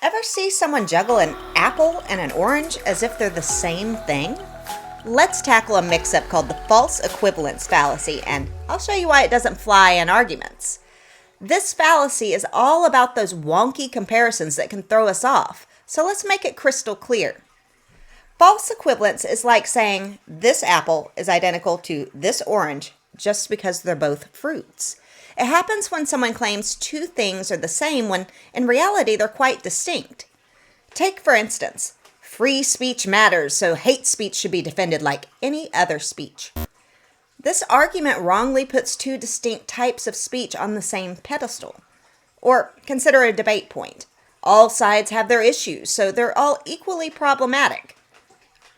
Ever see someone juggle an apple and an orange as if they're the same thing? Let's tackle a mix-up called the False Equivalence Fallacy, and I'll show you why it doesn't fly in arguments. This fallacy is all about those wonky comparisons that can throw us off, so let's make it crystal clear. False equivalence is like saying this apple is identical to this orange just because they're both fruits. It happens when someone claims two things are the same when in reality they're quite distinct. Take, for instance, free speech matters, so hate speech should be defended like any other speech. This argument wrongly puts two distinct types of speech on the same pedestal. Or consider a debate point. All sides have their issues, so they're all equally problematic.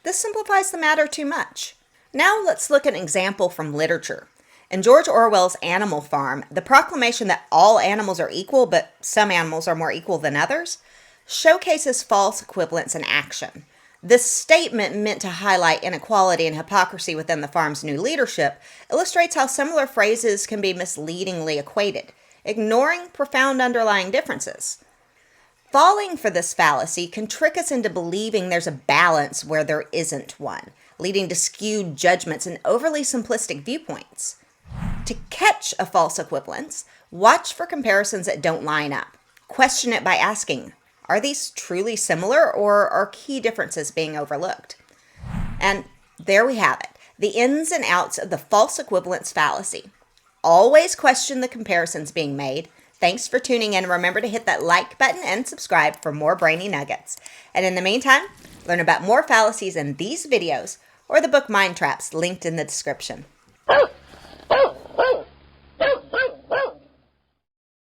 This simplifies the matter too much. Now let's look at an example from literature. In George Orwell's Animal Farm, the proclamation that all animals are equal, but some animals are more equal than others, showcases false equivalence in action. This statement, meant to highlight inequality and hypocrisy within the farm's new leadership, illustrates how similar phrases can be misleadingly equated, ignoring profound underlying differences. Falling for this fallacy can trick us into believing there's a balance where there isn't one, leading to skewed judgments and overly simplistic viewpoints. To catch a false equivalence, watch for comparisons that don't line up. Question it by asking, are these truly similar or are key differences being overlooked? And there we have it, the ins and outs of the false equivalence fallacy. Always question the comparisons being made. Thanks for tuning in. Remember to hit that like button and subscribe for more brainy nuggets. And in the meantime, learn about more fallacies in these videos or the book Mind Traps linked in the description. Woo!